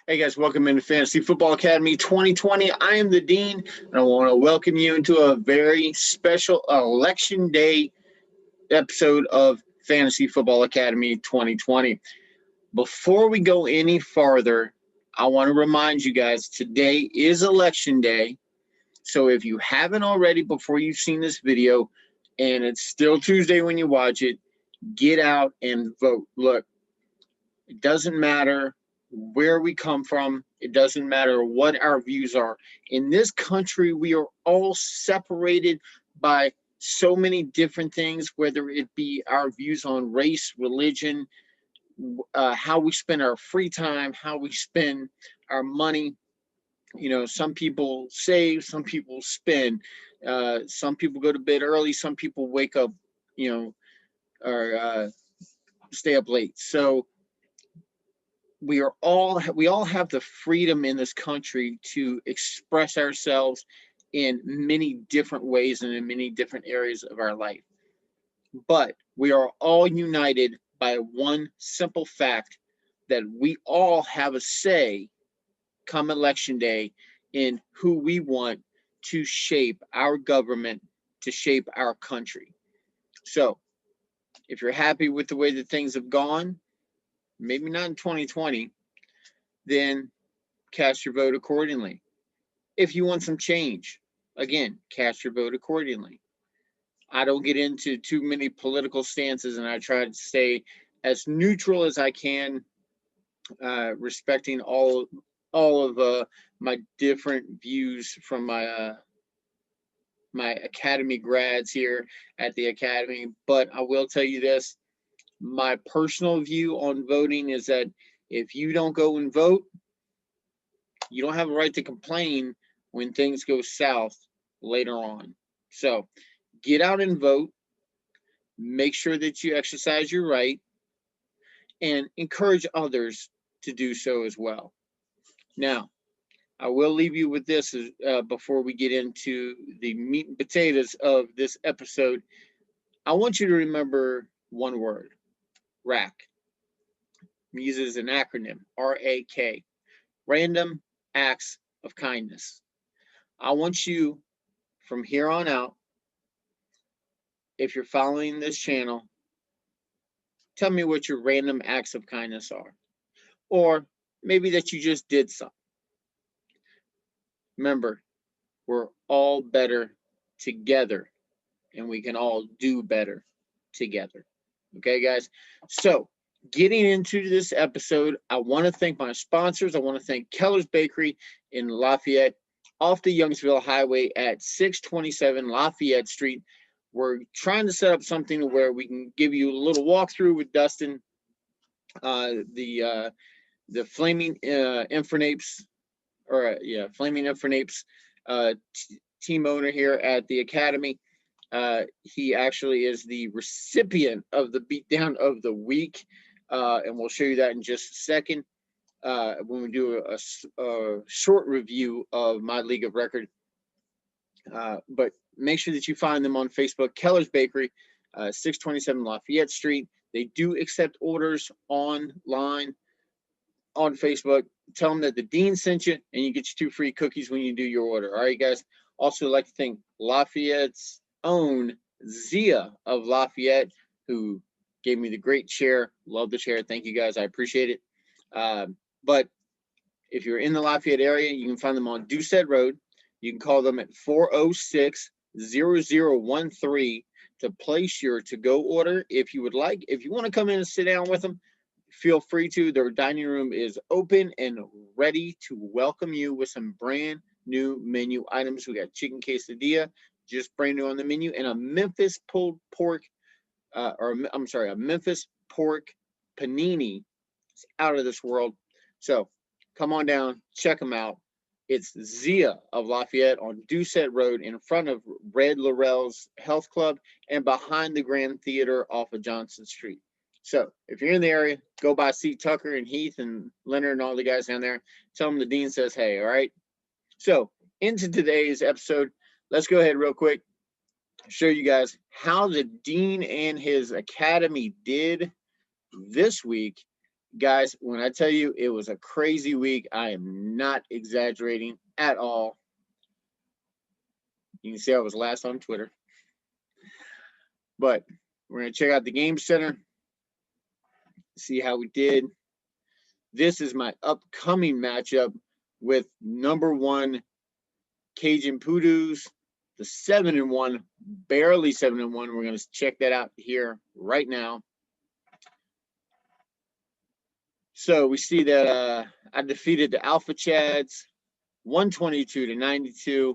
Hey guys, welcome into Fantasy Football Academy 2020. I am the Dean, and I want to welcome you into a very special Election Day episode of Fantasy Football Academy 2020. Before we go any farther, I want to remind you guys today is Election Day. So if you haven't already, before you've seen this video, and it's still Tuesday when you watch it, get out and vote. Look, it doesn't matter where we come from. It doesn't matter what our views are. In this country, we are all separated by so many different things, whether it be our views on race, religion, how we spend our free time, how we spend our money. You know, some people save, some people spend, some people go to bed early, some people wake up, or stay up late. So we all have the freedom in this country to express ourselves in many different ways and in many different areas of our life. But we are all united by one simple fact that we all have a say come election day in who we want to shape our government, to shape our country. So if you're happy with the way that things have gone, maybe not in 2020, then cast your vote accordingly. If you want some change, again, cast your vote accordingly. I don't get into too many political stances, and I try to stay as neutral as I can, respecting all of my different views from my academy grads here at the academy. But I will tell you this: my personal view on voting is that if you don't go and vote, you don't have a right to complain when things go south later on. So get out and vote. Make sure that you exercise your right and encourage others to do so as well. Now, I will leave you with this before we get into the meat and potatoes of this episode. I want you to remember one word: RAK. Uses an acronym, RAK, Random Acts of Kindness. I want you, from here on out, if you're following this channel, tell me what your random acts of kindness are. Or maybe that you just did something. Remember, we're all better together, and we can all do better together. Okay, guys? So, getting into this episode, I want to thank my sponsors. I want to thank Keller's Bakery in Lafayette, off the Youngsville Highway at 627 Lafayette Street. We're trying to set up something where we can give you a little walkthrough with Dustin, the Flaming Infernapes, Flaming Infernapes team owner here at the Academy. He actually is the recipient of the Beatdown of the Week, and we'll show you that in just a second when we do a short review of my League of Record. But make sure that you find them on Facebook, Keller's Bakery, 627 Lafayette Street. They do accept orders online on Facebook. Tell them that the Dean sent you, and you get your 2 free cookies when you do your order. All right, guys. Also, like to thank Lafayette's own Zia of Lafayette, who gave me the great chair. Love the chair. Thank you, guys. I appreciate it. But if you're in the Lafayette area, you can find them on Doucette Road. You can call them at 406-0013 to place your to-go order if you would like. If you want to come in and sit down with them, feel free to. Their dining room is open and ready to welcome you with some brand new menu items. We got chicken quesadilla, just brand new on the menu, and a Memphis pulled pork, a Memphis pork panini. It's out of this world. So come on down, check them out. It's Zia of Lafayette on Doucette Road in front of Red Laurel's Health Club and behind the Grand Theater off of Johnson Street. So if you're in the area, go by, see Tucker and Heath and Leonard and all the guys down there. Tell them the Dean says hey, all right? So into today's episode, let's go ahead real quick, show you guys how the Dean and his academy did this week Guys, when I tell you it was a crazy week, I am not exaggerating at all. You can see I was last on Twitter. But we're going to check out the game center, see how we did. This is my upcoming matchup with number 1 Cajun Poodoos, the 7-1, barely 7-1. We're going to check that out here right now. So we see that I defeated the Alpha Chads 122-92.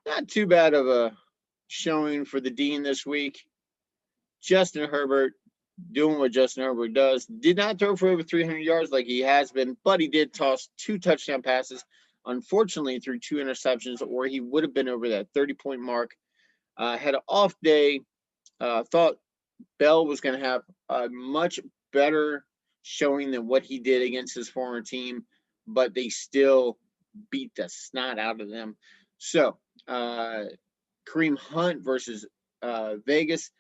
Not too bad of a showing for the Dean this week. Justin Herbert doing what Justin Herbert does. Did not throw for over 300 yards like he has been, but he did toss 2 touchdown passes. Unfortunately, through 2 interceptions, or he would have been over that 30-point mark. Had an off day. Thought Bell was going to have a much better showing than what he did against his former team, but they still beat the snot out of them. So, Kareem Hunt versus Vegas.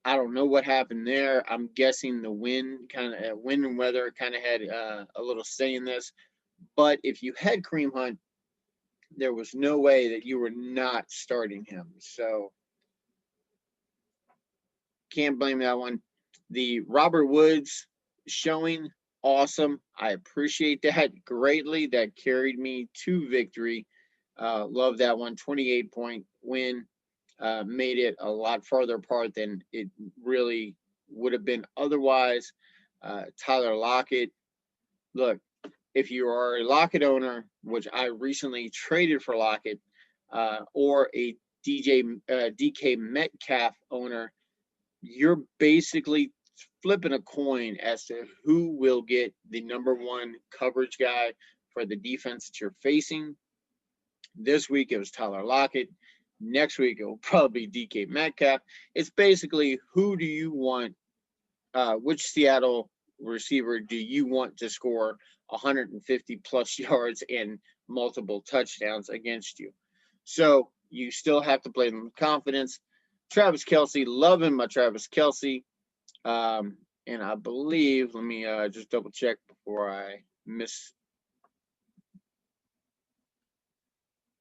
I don't know what happened there. I'm guessing the wind and weather kind of had a little say in this. But if you had Kareem Hunt, there was no way that you were not starting him. So can't blame that one. The Robert Woods showing, awesome. I appreciate that greatly. That carried me to victory. Love that one. 28-point win. Made it a lot farther apart than it really would have been otherwise. Tyler Lockett. Look, if you are a Lockett owner, which I recently traded for Lockett, or a DK Metcalf owner, you're basically flipping a coin as to who will get the number 1 coverage guy for the defense that you're facing. This week it was Tyler Lockett. Next week it will probably be DK Metcalf. It's basically who do you want, which Seattle receiver do you want to score 150 plus yards and multiple touchdowns against you? So you still have to play them with confidence. Travis Kelce, loving my Travis Kelce. And I believe, let me just double check before I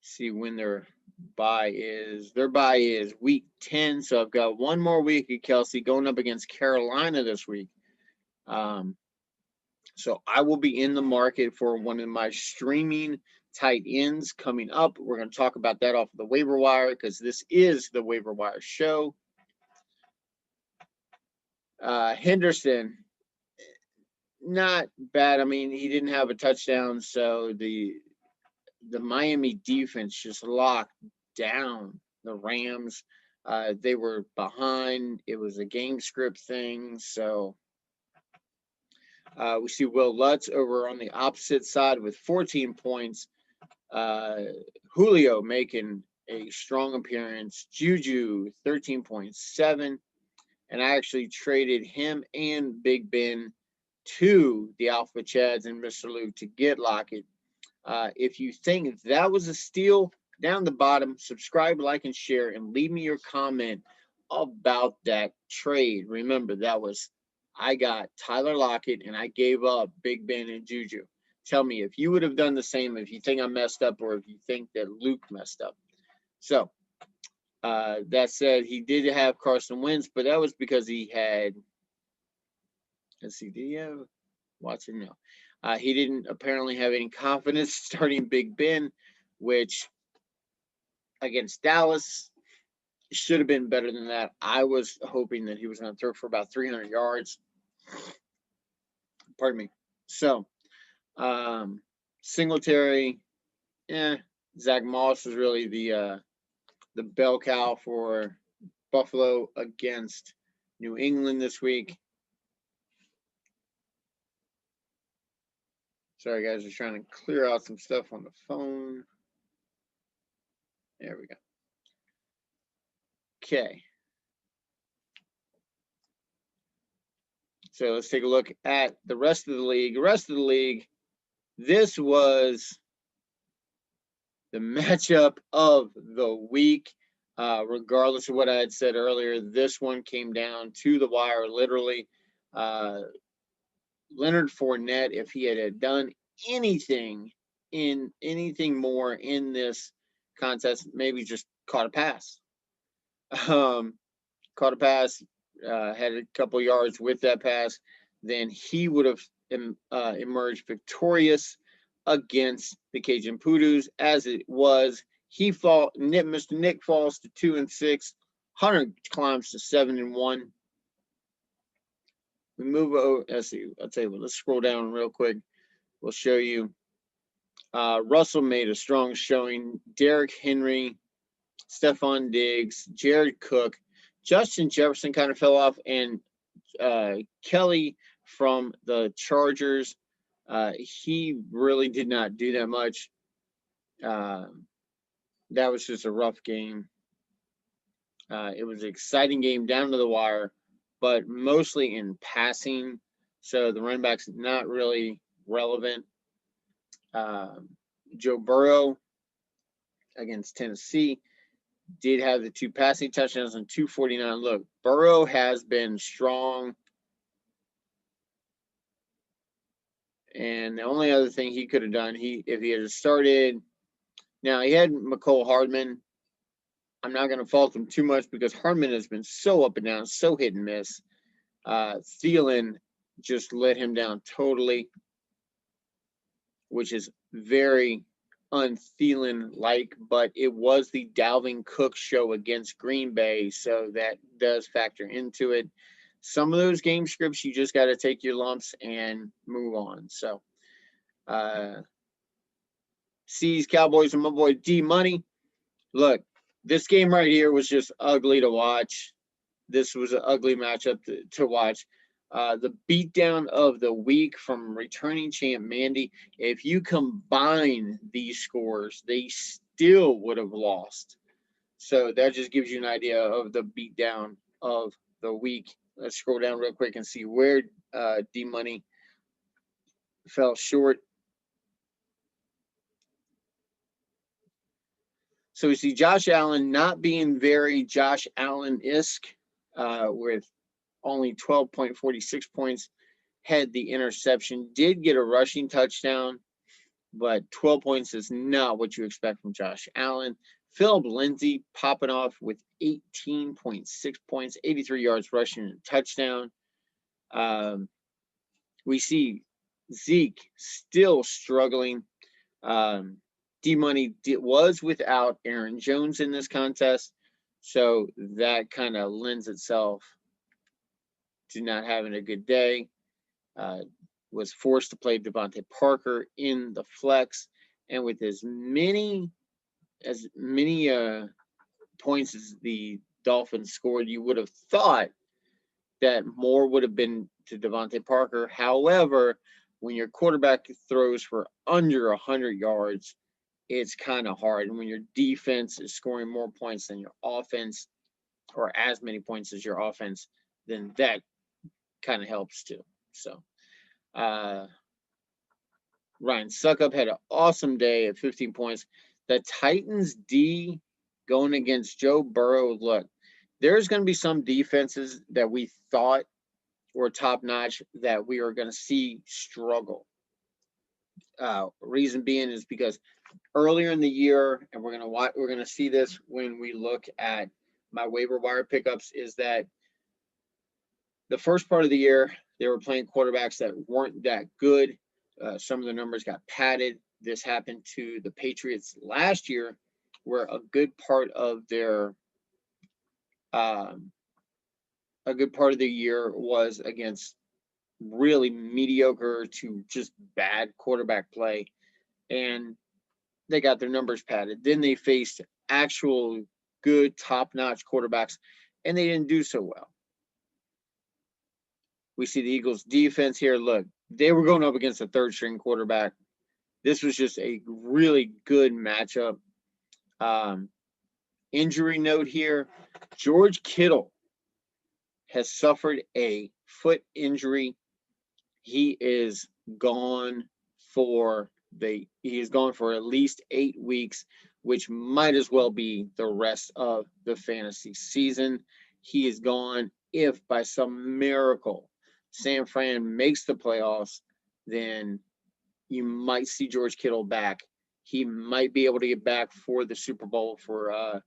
see when their bye is. Their bye is week 10, so I've got one more week of Kelce going up against Carolina this week. So I will be in the market for one of my streaming tight ends coming up. We're going to talk about that off of the waiver wire because this is the waiver wire show. Henderson, not bad. I mean, he didn't have a touchdown, so the Miami defense just locked down the Rams. They were behind. It was a game script thing. So we see Will Lutz over on the opposite side with 14 points. Julio making a strong appearance. Juju, 13.7. And I actually traded him and Big Ben to the Alpha Chads and Mr. Luke to get Lockett. If you think that was a steal, down the bottom, subscribe, like, and share, and leave me your comment about that trade. Remember, I got Tyler Lockett, and I gave up Big Ben and Juju. Tell me if you would have done the same, if you think I messed up, or if you think that Luke messed up. So, that said, he did have Carson Wentz, but that was because he had, let's see, did he have Watson? No. He didn't apparently have any confidence starting Big Ben, which against Dallas should have been better than that. I was hoping that he was going to throw for about 300 yards. Pardon me. So, Singletary, Zach Moss was really the bell cow for Buffalo against New England this week. Sorry, guys, I'm trying to clear out some stuff on the phone. There we go. Okay. So let's take a look at the rest of the league. This was the matchup of the week. Regardless of what I had said earlier, this one came down to the wire, literally. Leonard Fournette, if he had done anything more in this contest, maybe just caught a pass. Um, Caught a pass, had a couple yards with that pass, then he would have emerged victorious against the Cajun Poodoos. As it was, Mr. Nick falls to 2-6. Hunter climbs to 7-1. We move over. Let's see. I'll tell you what. Let's scroll down real quick. We'll show you. Russell made a strong showing. Derrick Henry, Stephon Diggs, Jared Cook, Justin Jefferson kind of fell off, and Kelly from the Chargers, he really did not do that much. That was just a rough game. It was an exciting game down to the wire, but mostly in passing. So the running back's not really relevant. Joe Burrow against Tennessee did have the 2 passing touchdowns and 249. Look, Burrow has been strong. And the only other thing he could have done, if he had started, now he had McCole Hardman. I'm not going to fault him too much because Hardman has been so up and down, so hit and miss. Thielen just let him down totally, which is very un-Thielen-like, but it was the Dalvin Cook show against Green Bay, so that does factor into it. Some of those game scripts, you just got to take your lumps and move on. So, C's Cowboys and my boy D Money. Look, this game right here was just ugly to watch. This was an ugly matchup to watch. The beatdown of the week from returning champ Mandy. If you combine these scores, they still would have lost. So that just gives you an idea of the beatdown of the week. Let's scroll down real quick and see where D Money fell short. So we see Josh Allen not being very Josh Allen-esque with only 12.46 points. Had the interception, did get a rushing touchdown, but 12 points is not what you expect from Josh Allen. Philip Lindsay popping off with 18.6 points, 83 yards rushing and a touchdown. We see Zeke still struggling. D-Money was without Aaron Jones in this contest, so that kind of lends itself to not having a good day. Was forced to play Devontae Parker in the flex, and with as many points as the Dolphins scored, you would have thought that more would have been to Devontae Parker. However, when your quarterback throws for under 100 yards, it's kind of hard. And when your defense is scoring more points than your offense, or as many points as your offense, then that kind of helps too. So, Ryan Suckup had an awesome day at 15 points. The Titans D going against Joe Burrow. Look, there's going to be some defenses that we thought were top notch that we are going to see struggle. Reason being is because earlier in the year, and we're going to see this when we look at my waiver wire pickups, is that the first part of the year they were playing quarterbacks that weren't that good. Some of the numbers got padded. This happened to the Patriots last year, where a good part of their year was against really mediocre to just bad quarterback play, and they got their numbers padded. Then they faced actual good top-notch quarterbacks, and they didn't do so well. We see the Eagles defense here. Look, they were going up against a third-string quarterback. This was just a really good matchup. Injury note here, George Kittle has suffered a foot injury. He is gone for at least 8 weeks, which might as well be the rest of the fantasy season. He is gone. If by some miracle San Fran makes the playoffs, then you might see George Kittle back. He might be able to get back for the Super Bowl for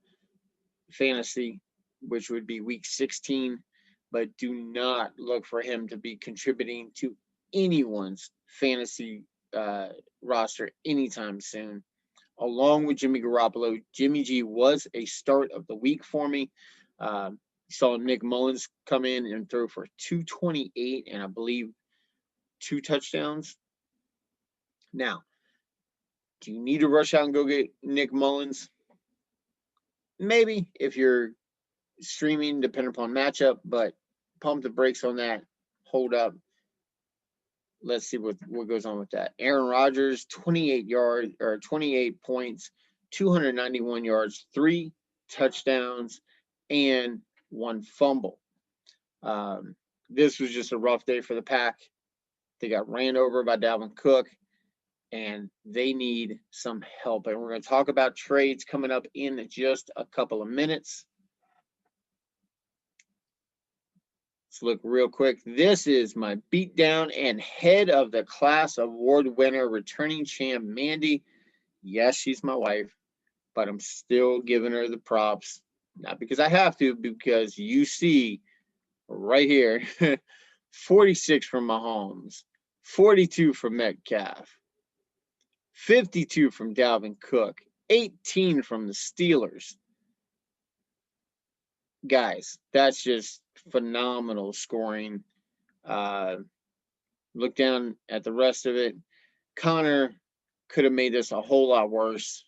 fantasy, which would be week 16. But do not look for him to be contributing to anyone's fantasy roster anytime soon. Along with Jimmy Garoppolo, Jimmy G was a start of the week for me. Saw Nick Mullins come in and throw for 228 and I believe 2 touchdowns. Now, do you need to rush out and go get Nick Mullins? Maybe if you're streaming, depending upon matchup, but pump the brakes on that. Hold up. Let's see what goes on with that. Aaron Rodgers, 28 points, 291 yards, 3 touchdowns, and 1 fumble. This was just a rough day for the Pack. They got ran over by Dalvin Cook, and they need some help. And we're going to talk about trades coming up in just a couple of minutes. Let's look real quick. This is my beatdown and head of the class award winner, returning champ Mandy. Yes, she's my wife, but I'm still giving her the props. Not because I have to, because you see right here, 46 from Mahomes, 42 from Metcalf, 52 from Dalvin Cook, 18 from the Steelers. Guys, that's just phenomenal scoring. Look down at the rest of it. Connor could have made this a whole lot worse.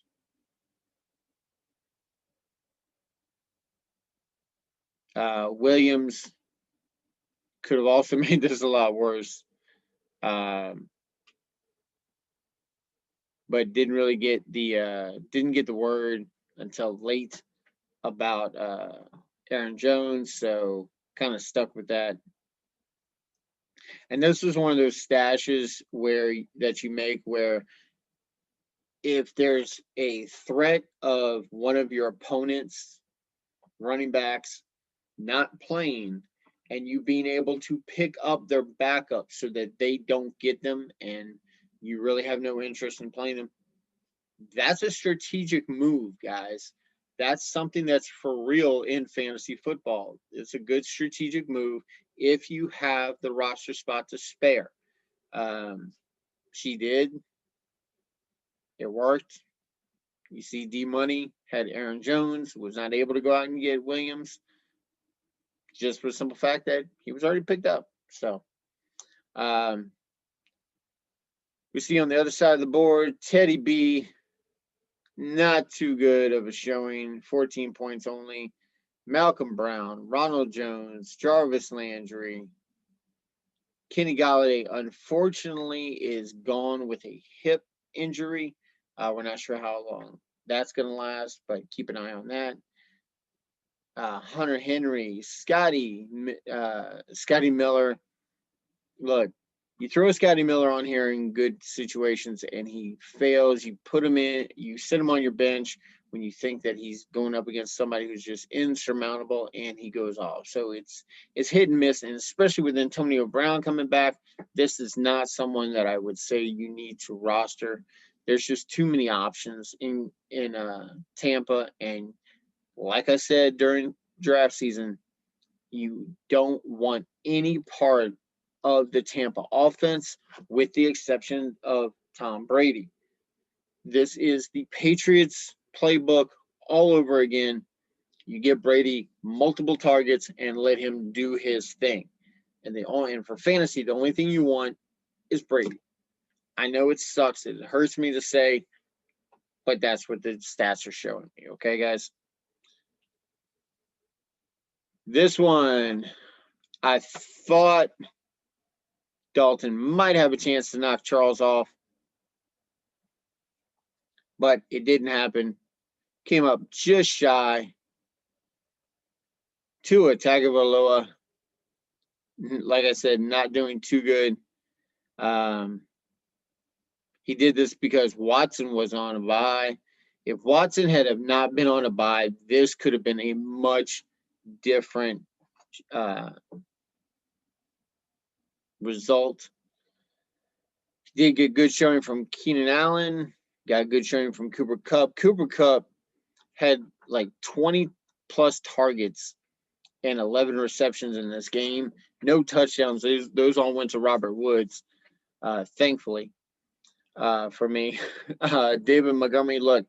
Williams could have also made this a lot worse. But didn't really get the word until late about Aaron Jones, so kind of stuck with that. And this was one of those stashes that you make where if there's a threat of one of your opponent's running backs not playing and you being able to pick up their backup so that they don't get them and you really have no interest in playing them, that's a strategic move, guys. That's something that's for real in fantasy football. It's a good strategic move if you have the roster spot to spare. She did. It worked. You see, D-Money had Aaron Jones, was not able to go out and get Williams, just for the simple fact that he was already picked up. So, we see on the other side of the board, Teddy B, not too good of a showing, 14 points only. Malcolm Brown, Ronald Jones, Jarvis Landry, Kenny Galladay, unfortunately, is gone with a hip injury. We're not sure how long that's going to last, but keep an eye on that. Hunter Henry, Scotty Miller. Look, you throw Scotty Miller on here in good situations and he fails. You put him in, you sit him on your bench when you think that he's going up against somebody who's just insurmountable and he goes off. So it's hit and miss, and especially with Antonio Brown coming back, this is not someone that I would say you need to roster. There's just too many options in Tampa, and like I said during draft season, you don't want any part of the Tampa offense with the exception of Tom Brady. This is the Patriots playbook all over again. You give Brady multiple targets and let him do his thing. And for fantasy, the only thing you want is Brady. I know it sucks. It hurts me to say, but that's what the stats are showing me. Okay, guys? This one, I thought Dalton might have a chance to knock Charles off, but it didn't happen. Came up just shy. Tua Tagovailoa, like I said, not doing too good. He did this because Watson was on a bye. If Watson had not been on a bye, this could have been a much different result. Did get good showing from Keenan Allen. Got a good showing from Cooper Kupp. Cooper Kupp had like 20 plus targets and 11 receptions in this game. No touchdowns. Those all went to Robert Woods, thankfully, for me. David Montgomery, look,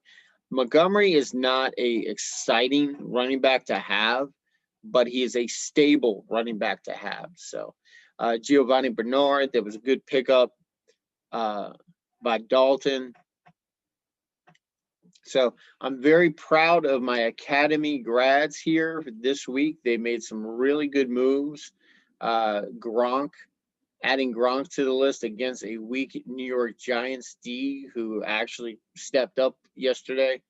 Montgomery is not a exciting running back to have, but he is a stable running back to have. So Giovanni Bernard, that was a good pickup by Dalton. So I'm very proud of my academy grads here this week. They made some really good moves. Gronk, adding Gronk to the list against a weak New York Giants D who actually stepped up yesterday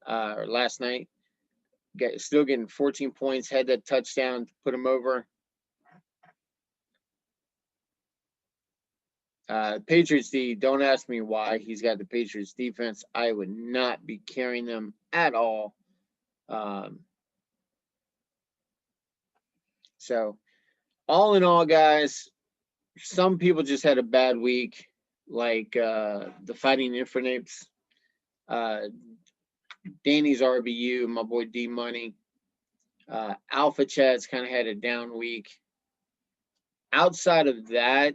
or last night. Still getting 14 points, had that touchdown to put him over. Patriots D, don't ask me why he's got the Patriots defense. I would not be carrying them at all. So all in all, guys, some people just had a bad week, like the Fighting Infinites, Danny's RBU, my boy D Money. Alpha Chad's kind of had a down week. Outside of that,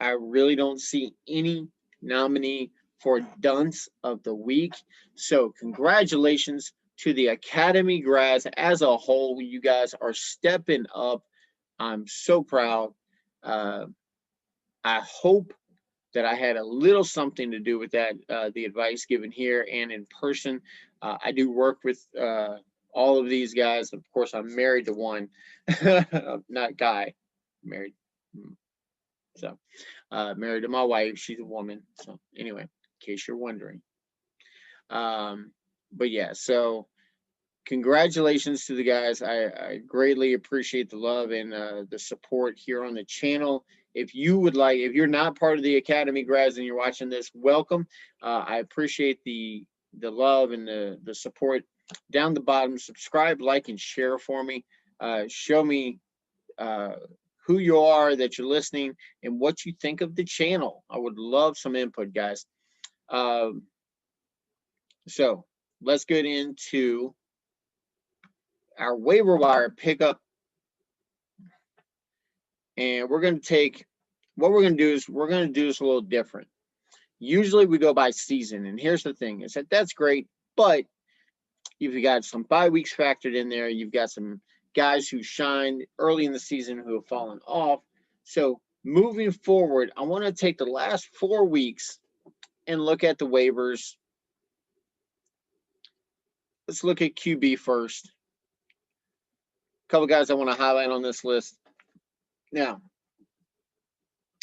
I really don't see any nominee for Dunce of the Week. So congratulations to the Academy grads as a whole. You guys are stepping up. I'm so proud. I hope that I had a little something to do with that, the advice given here and in person. I do work with all of these guys. Of course, I'm married to one, not Guy, married. So married to my wife. She's a woman. So anyway, in case you're wondering. But yeah, so congratulations to the guys. I greatly appreciate the love and the support here on the channel. If you would like, if you're not part of the Academy grads and you're watching this, welcome. I appreciate the love and the support. Down the bottom, subscribe, like, and share for me. Show me who you are, that you're listening, and what you think of the channel. I would love some input, guys. So let's get into our waiver wire pickup. And we're going to take, what we're going to do is we're going to do this a little different. Usually we go by season. And here's the thing, is that that's great, but you've got some bye weeks factored in there. You've got some guys who shined early in the season who have fallen off. So moving forward, I want to take the last 4 weeks and look at the waivers. Let's look at QB first. A couple guys I want to highlight on this list. Now,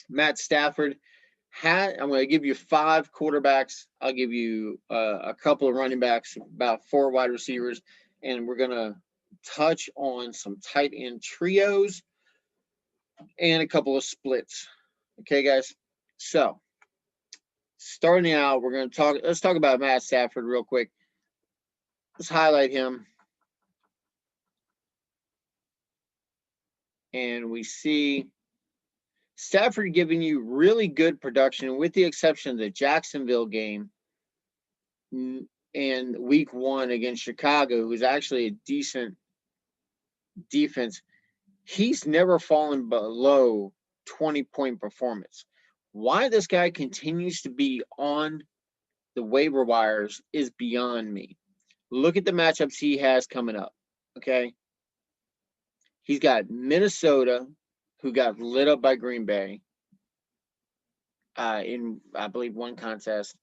Matt Stafford. I'm going to give you 5 quarterbacks. I'll give you a couple of running backs, about 4 wide receivers, and we're going to touch on some tight end trios and a couple of splits. Okay, guys? So, starting out, let's talk about Matt Stafford real quick. Let's highlight him. And we see Stafford giving you really good production, with the exception of the Jacksonville game and week 1 against Chicago, who's actually a decent defense. He's never fallen below 20-point performance. Why this guy continues to be on the waiver wires is beyond me. Look at the matchups he has coming up, okay? He's got Minnesota, who got lit up by Green Bay in, I believe, one contest.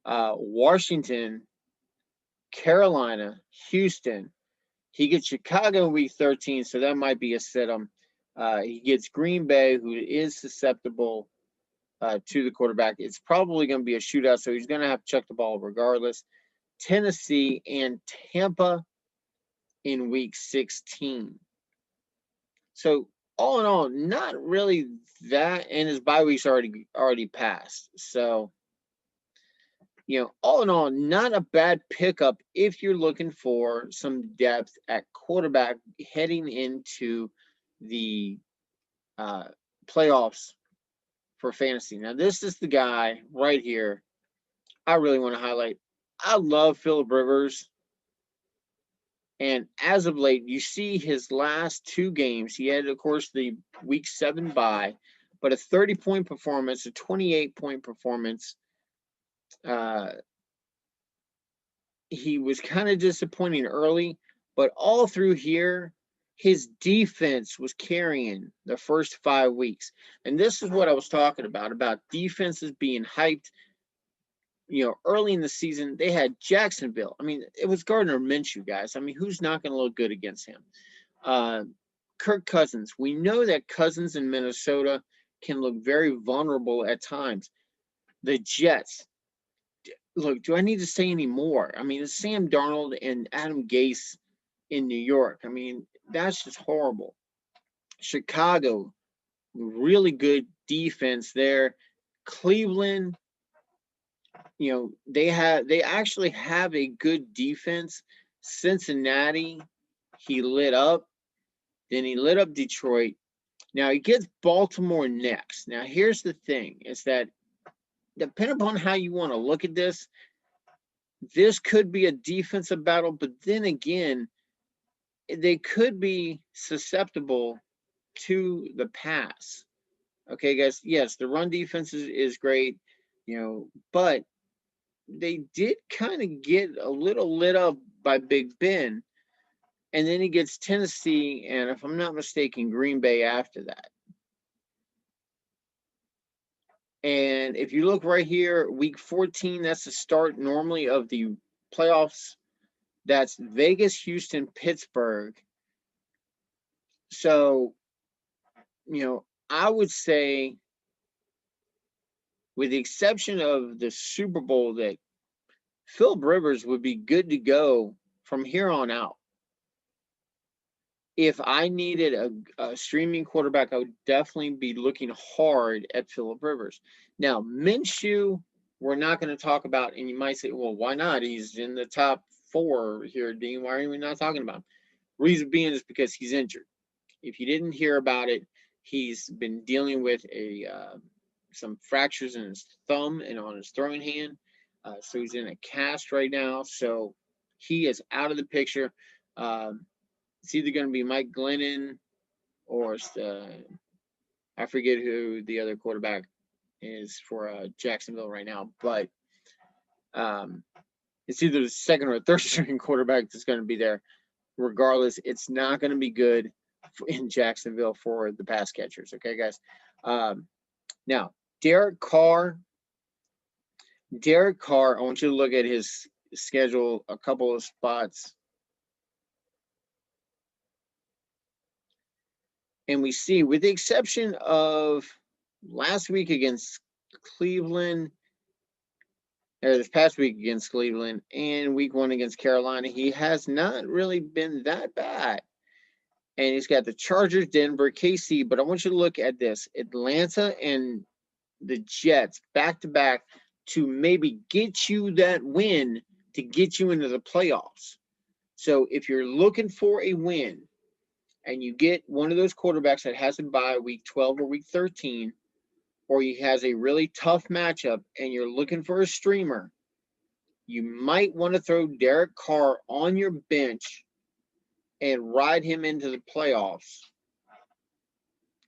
Washington, Carolina, Houston. He gets Chicago in week 13, so that might be a sit-em. He gets Green Bay, who is susceptible to the quarterback. It's probably going to be a shootout, so he's going to have to chuck the ball regardless. Tennessee and Tampa in week 16. So all in all, not really that, and his bye week's already passed. So, all in all, not a bad pickup if you're looking for some depth at quarterback heading into the playoffs for fantasy. Now, this is the guy right here I really want to highlight. I love Phillip Rivers. And as of late, you see his last 2 games. He had, of course, the week 7 bye, but a 30-point performance, a 28-point performance. He was kind of disappointing early, but all through here, his defense was carrying the first 5 weeks. And this is what I was talking about defenses being hyped. Early in the season, they had Jacksonville. I mean, it was Gardner Minshew, guys. I mean, who's not going to look good against him? Kirk Cousins. We know that Cousins in Minnesota can look very vulnerable at times. The Jets. Look, do I need to say any more? I mean, it's Sam Darnold and Adam Gase in New York. I mean, that's just horrible. Chicago, really good defense there. Cleveland, they actually have a good defense. Cincinnati, he lit up. Then he lit up Detroit. Now he gets Baltimore next. Now here's the thing: is that depending upon how you want to look at this could be a defensive battle, but then again, they could be susceptible to the pass. Okay, guys. Yes, the run defense is great, but they did kind of get a little lit up by Big Ben. And then he gets Tennessee, and if I'm not mistaken, Green Bay after that. And if you look right here, week 14, that's the start normally of the playoffs. That's Vegas, Houston, Pittsburgh. So, I would say, with the exception of the Super Bowl, that Phillip Rivers would be good to go from here on out. If I needed a streaming quarterback, I would definitely be looking hard at Phillip Rivers. Now, Minshew, we're not going to talk about, and you might say, well, why not? He's in the top 4 here, Dean. Why are we not talking about him? Reason being is because he's injured. If you didn't hear about it, he's been dealing with some fractures in his thumb and on his throwing hand. So he's in a cast right now. So he is out of the picture. It's either going to be Mike Glennon or I forget who the other quarterback is for Jacksonville right now, but it's either the second or third string quarterback that's going to be there. Regardless, it's not going to be good in Jacksonville for the pass catchers. Okay, guys. Now, Derek Carr, I want you to look at his schedule, a couple of spots. And we see, with the exception of last week against Cleveland, or this past week against Cleveland, and week 1 against Carolina, he has not really been that bad. And he's got the Chargers, Denver, KC. But I want you to look at this: Atlanta and the Jets back-to-back to maybe get you that win to get you into the playoffs. So if you're looking for a win, and you get one of those quarterbacks that has a bye week 12 or week 13, or he has a really tough matchup, and you're looking for a streamer, you might want to throw Derek Carr on your bench and ride him into the playoffs.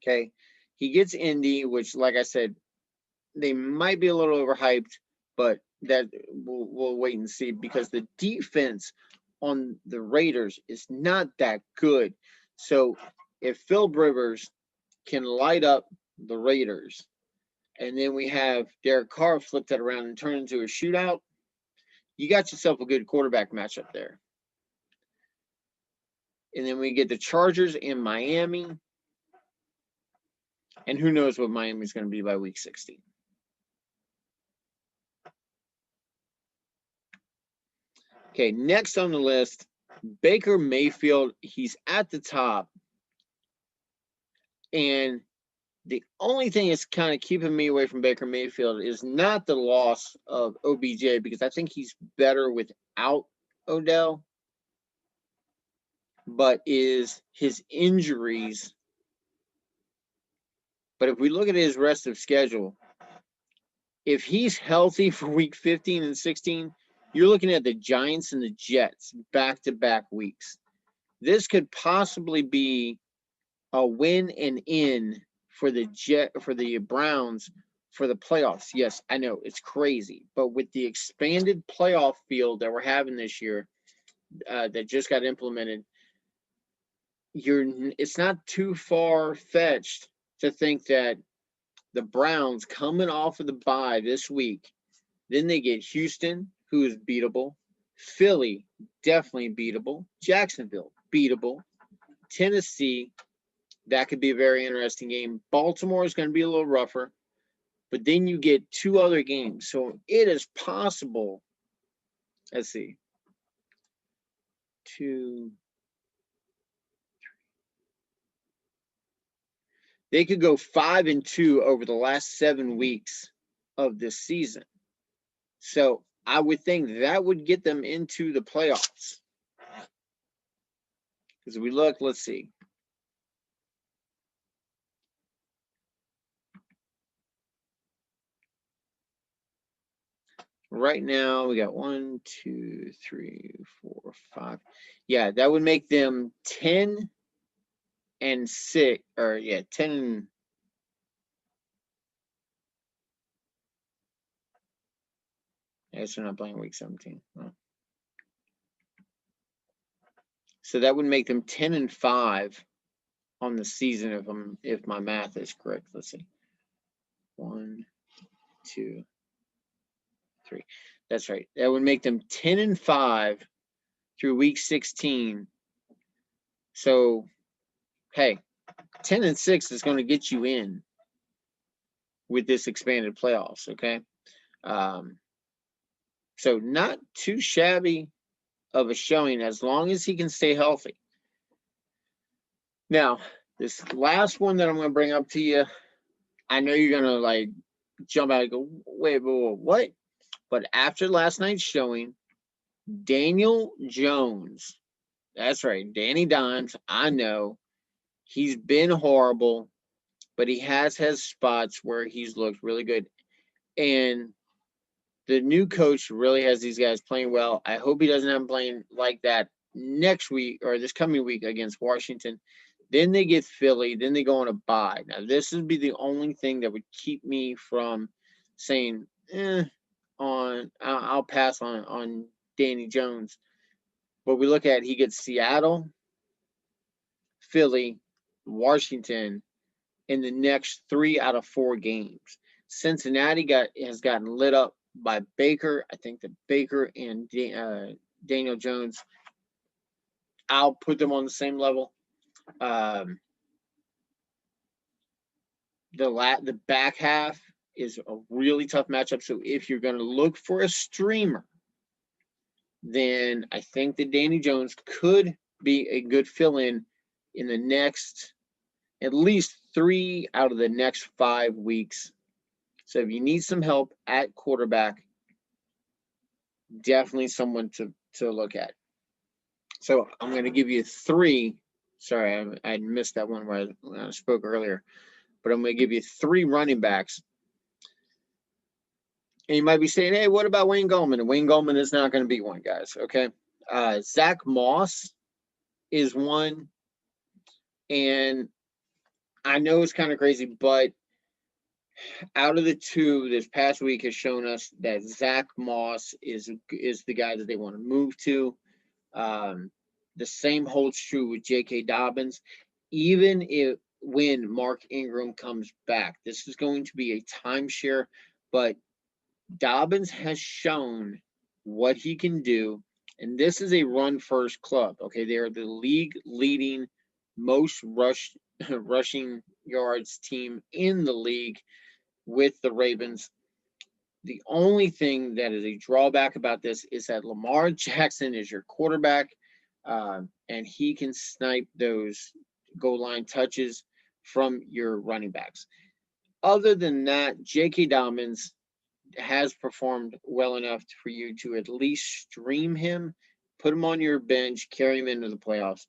Okay. He gets Indy, which, like I said, they might be a little overhyped, but that we'll wait and see, because the defense on the Raiders is not that good. So if Phillip Rivers can light up the Raiders, and then we have Derek Carr flip that around and turn into a shootout, you got yourself a good quarterback matchup there. And then we get the Chargers in Miami. And who knows what Miami's going to be by week 16. Okay, next on the list, Baker Mayfield. He's at the top. And the only thing that's kind of keeping me away from Baker Mayfield is not the loss of OBJ, because I think he's better without Odell, but is his injuries. But if we look at his rest of schedule, if he's healthy for week 15 and 16, you're looking at the Giants and the Jets back-to-back weeks. This could possibly be a win and in for the Browns for the playoffs. Yes, I know it's crazy, but with the expanded playoff field that we're having this year, that just got implemented, it's not too far-fetched to think that the Browns coming off of the bye this week, then they get Houston, who is beatable, Philly, definitely beatable, Jacksonville, beatable, Tennessee, that could be a very interesting game. Baltimore is going to be a little rougher, but then you get 2 other games. So it is possible, let's see, 2, 3. They could go 5-2 over the last 7 weeks of this season. So I would think that would get them into the playoffs. Because we look, let's see. Right now, we got 1, 2, 3, 4, 5. Yeah, that would make them 10 and 6, or 10 and. I guess they're not playing week 17. Huh. So that would make them 10 and 5 on the season if my math is correct. Let's see. 1, 2, 3. That's right. That would make them 10 and 5 through week 16. So, hey, 10 and 6 is going to get you in with this expanded playoffs, okay? So not too shabby of a showing as long as he can stay healthy. Now, this last one that I'm going to bring up to you, I know you're going to like jump out and go, wait, what? But after last night's showing, Daniel Jones, that's right, Danny Dimes, I know he's been horrible, but he has spots where he's looked really good. And the new coach really has these guys playing well. I hope he doesn't have them playing like that next week or this coming week against Washington. Then they get Philly. Then they go on a bye. Now, this would be the only thing that would keep me from saying, I'll pass on Danny Jones. But we look at, he gets Seattle, Philly, Washington in the next 3 out of 4 games. Cincinnati has gotten lit up by Baker. I think that Baker and Daniel Jones, I'll put them on the same level. The back half is a really tough matchup. So if you're going to look for a streamer, then I think that Danny Jones could be a good fill-in in the next at least 3 out of the next 5 weeks. So if you need some help at quarterback, definitely someone to look at. So I'm going to give you 3. Sorry, I missed that one when I spoke earlier. But I'm going to give you 3 running backs. And you might be saying, hey, what about Wayne Gallman? And Wayne Gallman is not going to be one, guys, okay? Zach Moss is one. And I know it's kind of crazy, but out of the 2 this past week has shown us that Zach Moss is the guy that they want to move to. The same holds true with J.K. Dobbins. Even when Mark Ingram comes back, this is going to be a timeshare, but Dobbins has shown what he can do, and this is a run-first club. Okay, they are the league-leading most rushing yards team in the league with the Ravens. The only thing that is a drawback about this is that Lamar Jackson is your quarterback, and he can snipe those goal line touches from your running backs. Other than that, J.K. Dobbins has performed well enough for you to at least stream him, put him on your bench, carry him into the playoffs.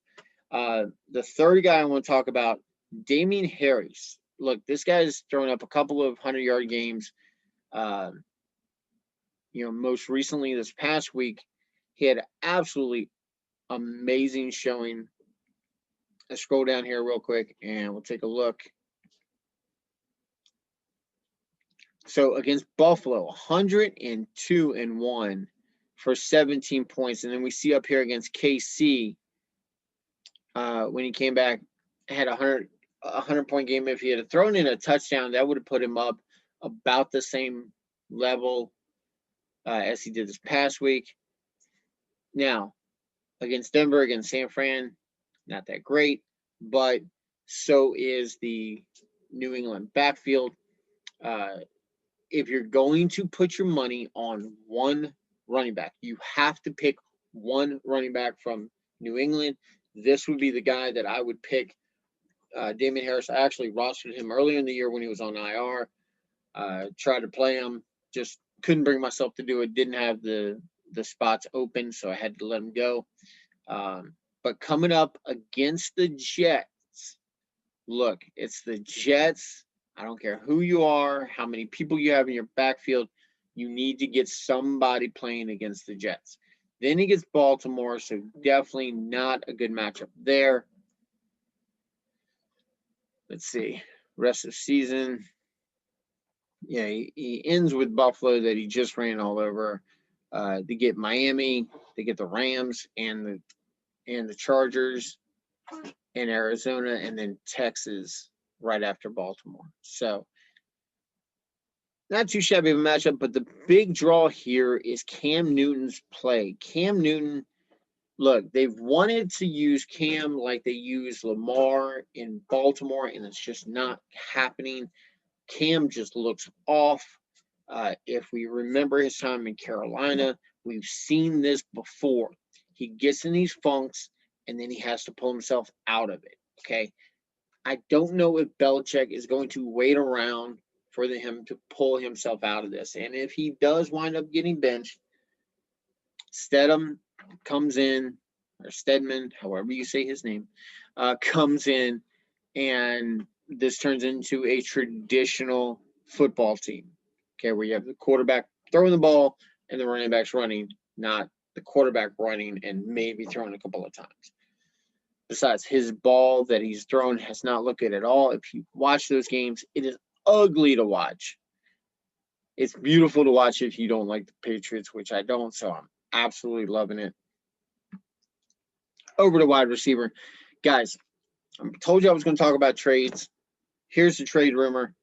The third guy I want to talk about, Damian Harris. look, this guy's thrown up a couple of 100-yard games. Most recently this past week, he had absolutely amazing showing. Let's scroll down here real quick and we'll take a look. So against Buffalo, 102-1 for 17 points. And then we see up here against KC, when he came back, had a 100-point game. If he had thrown in a touchdown, that would have put him up about the same level as he did this past week. Now, against Denver, against San Fran, not that great, but so is the New England backfield. If you're going to put your money on one running back, you have to pick one running back from New England. This would be the guy that I would pick. Damian Harris, I actually rostered him earlier in the year when he was on IR. Tried to play him, just couldn't bring myself to do it. Didn't have the spots open, so I had to let him go. But coming up against the Jets, look, it's the Jets. I don't care who you are, how many people you have in your backfield. You need to get somebody playing against the Jets. Then he gets Baltimore, so definitely not a good matchup there. Let's see. Rest of season. Yeah, he ends with Buffalo that he just ran all over. They get Miami, they get the Rams and the Chargers and Arizona, and then Texas right after Baltimore. So not too shabby of a matchup, but the big draw here is Cam Newton's play. Cam Newton, look, they've wanted to use Cam like they use Lamar in Baltimore, and it's just not happening. Cam just looks off. If we remember his time in Carolina, we've seen this before. He gets in these funks, and then he has to pull himself out of it, okay? I don't know if Belichick is going to wait around for him to pull himself out of this. And if he does wind up getting benched, Stedman comes in, or Stedman, however you say his name, comes in, and this turns into a traditional football team, okay, where you have the quarterback throwing the ball and the running backs running, not the quarterback running and maybe throwing a couple of times. Besides, his ball that he's thrown has not looked good at all. If you watch those games, it is ugly to watch. It's beautiful to watch if you don't like the Patriots, which I don't, so I'm absolutely loving it. Over to wide receiver. Guys, I told you I was going to talk about trades. Here's the trade rumor.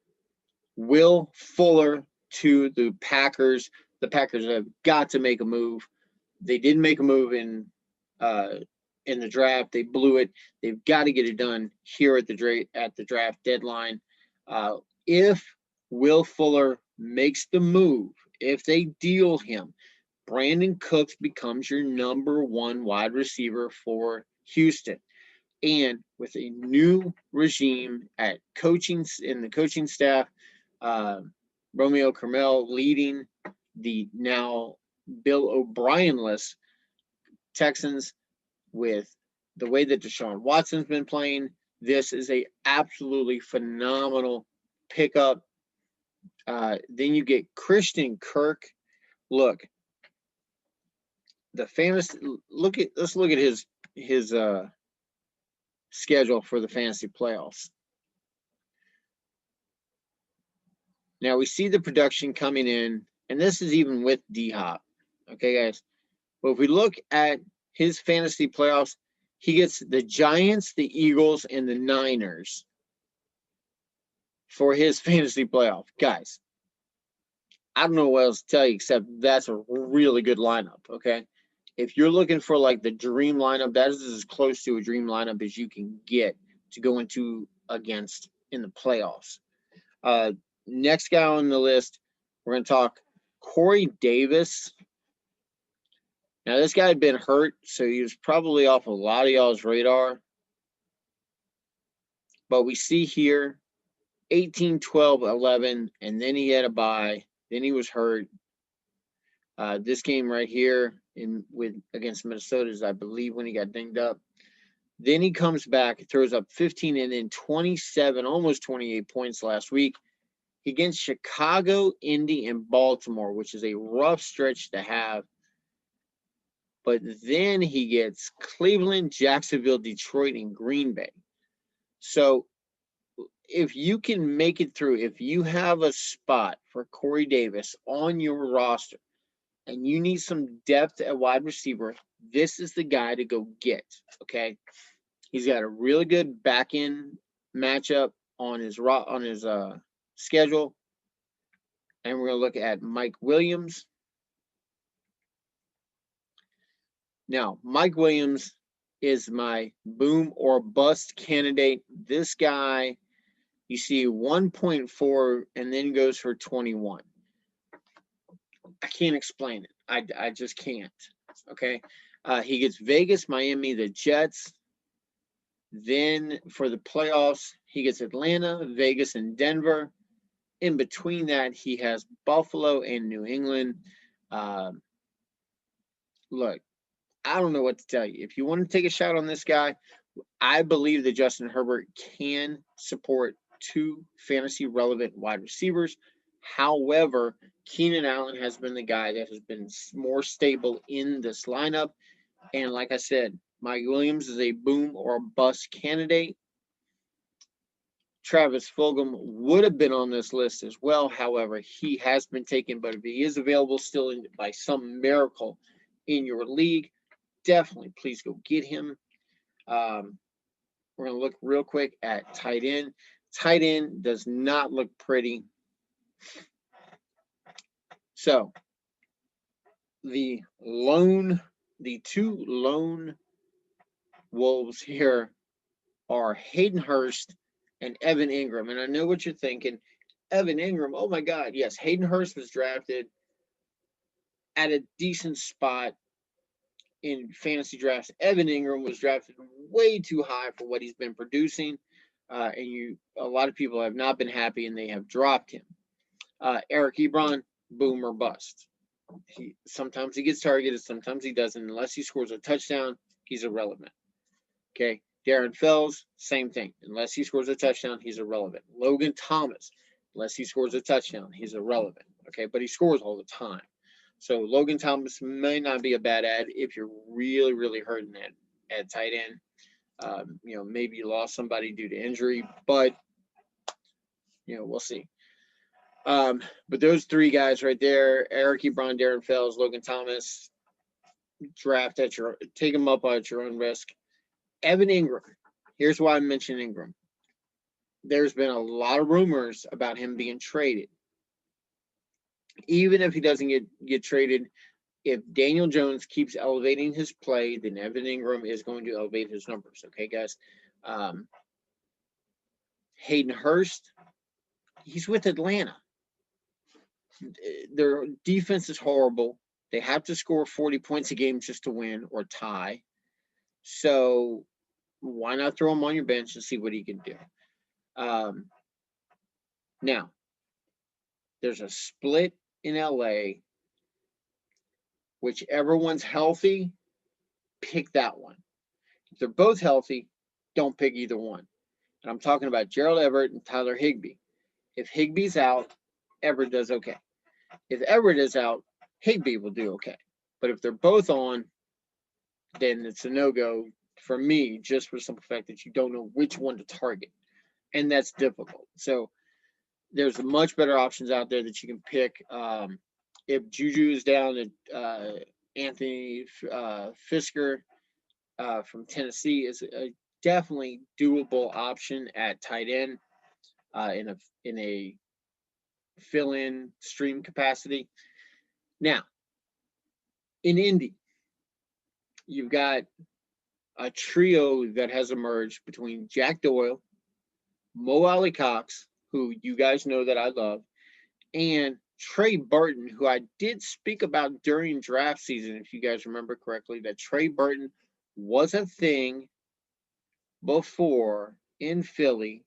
Will Fuller to the Packers. The Packers have got to make a move. They didn't make a move in the draft. They blew it. They've got to get it done here at the draft deadline. If Will Fuller makes the move, if they deal him, Brandon Cooks becomes your number one wide receiver for Houston. And with a new regime at coaching in the coaching staff, Romeo Crennel leading the now Bill O'Brien-less Texans, with the way that Deshaun Watson's been playing, this is a absolutely phenomenal pickup. Then you get Christian Kirk. Look, let's look at his schedule for the fantasy playoffs. Now we see the production coming in, and this is even with D-Hop. Okay, guys. But if we look at his fantasy playoffs, he gets the Giants, the Eagles, and the Niners for his fantasy playoff. Guys, I don't know what else to tell you except that's a really good lineup, okay? If you're looking for like the dream lineup, that is as close to a dream lineup as you can get to go into against in the playoffs. Next guy on the list, we're going to talk Corey Davis. Now, this guy had been hurt, so he was probably off a lot of y'all's radar. But we see here 18, 12, 11, and then he had a bye. Then he was hurt. This game right here against Minnesota is, I believe, when he got dinged up. Then he comes back, throws up 15 and then 27, almost 28 points last week against Chicago, Indy, and Baltimore, which is a rough stretch to have. But then he gets Cleveland, Jacksonville, Detroit, and Green Bay. So if you can make it through, if you have a spot for Corey Davis on your roster and you need some depth at wide receiver, this is the guy to go get, okay? He's got a really good back end matchup on his schedule. And we're going to look at Mike Williams. Now, Mike Williams is my boom or bust candidate. This guy, you see 1.4 and then goes for 21. I can't explain it. I just can't. Okay. He gets Vegas, Miami, the Jets. Then for the playoffs, he gets Atlanta, Vegas, and Denver. In between that, he has Buffalo and New England. Look, I don't know what to tell you. If you want to take a shot on this guy, I believe that Justin Herbert can support two fantasy relevant wide receivers. However, Keenan Allen has been the guy that has been more stable in this lineup. And like I said, Mike Williams is a boom or bust candidate. Travis Fulgham would have been on this list as well. However, he has been taken, but if he is available still by some miracle in your league, definitely please go get him. We're going to look real quick at tight end. Tight end does not look pretty. So the two lone wolves here are Hayden Hurst and Evan Ingram. And I know what you're thinking. Evan Ingram, oh my God, yes, Hayden Hurst was drafted at a decent spot in fantasy drafts. Evan Ingram was drafted way too high for what he's been producing. And a lot of people have not been happy and they have dropped him. Eric Ebron, boom or bust. Sometimes he gets targeted, sometimes he doesn't. Unless he scores a touchdown, he's irrelevant. Okay. Darren Fells, same thing. Unless he scores a touchdown, he's irrelevant. Logan Thomas, unless he scores a touchdown, he's irrelevant. Okay, but he scores all the time. So Logan Thomas may not be a bad ad if you're really, really hurting at tight end. Maybe you lost somebody due to injury, but we'll see. But those three guys right there, Eric Ebron, Darren Fells, Logan Thomas, take them up at your own risk. Evan Ingram. Here's why I mentioned Ingram. There's been a lot of rumors about him being traded. Even if he doesn't get traded, if Daniel Jones keeps elevating his play, then Evan Ingram is going to elevate his numbers. Okay, guys. Hayden Hurst, he's with Atlanta. Their defense is horrible. They have to score 40 points a game just to win or tie. So why not throw him on your bench and see what he can do? Now, there's a split in LA. Whichever one's healthy, pick that one. If they're both healthy, don't pick either one. And I'm talking about Gerald Everett and Tyler Higbee. If Higbee's out, Everett does okay. If Everett is out, Higbee will do okay. But if they're both on, then it's a no-go for me, just for the simple fact that you don't know which one to target. And that's difficult. So there's much better options out there that you can pick. If Juju is down, Anthony Fisker from Tennessee is a definitely doable option at tight end in a fill-in stream capacity. Now, in Indy, you've got a trio that has emerged between Jack Doyle, Mo Alley-Cox, who you guys know that I love, and Trey Burton, who I did speak about during draft season, if you guys remember correctly, that Trey Burton was a thing before in Philly.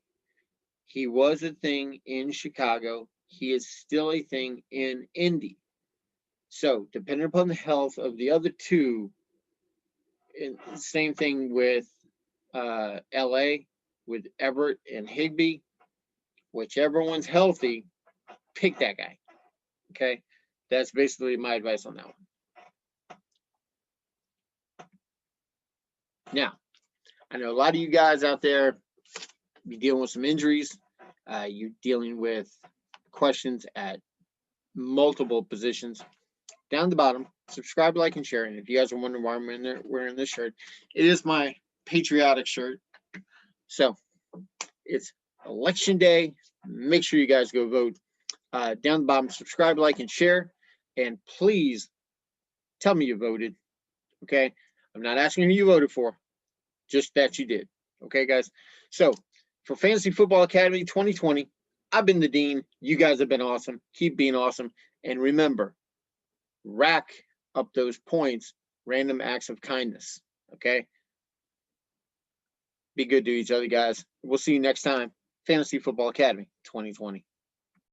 He was a thing in Chicago. He is still a thing in Indy. So, depending upon the health of the other two, same thing with LA with Everett and Higbee. Whichever one's healthy, pick that guy. Okay, that's basically my advice on that one. Now, I know a lot of you guys out there be dealing with some injuries. You're dealing with questions at multiple positions. Down the bottom, subscribe, like, and share. And if you guys are wondering why I'm in there wearing this shirt, it is my patriotic shirt. So it's election day. Make sure you guys go vote. Down the bottom, subscribe, like, and share. And please tell me you voted. Okay, I'm not asking who you voted for, just that you did. Okay, guys. So for Fantasy Football Academy 2020, I've been the Dean. You guys have been awesome. Keep being awesome. And remember, rack up those points, random acts of kindness. Okay? Be good to each other, guys. We'll see you next time. Fantasy Football Academy 2020.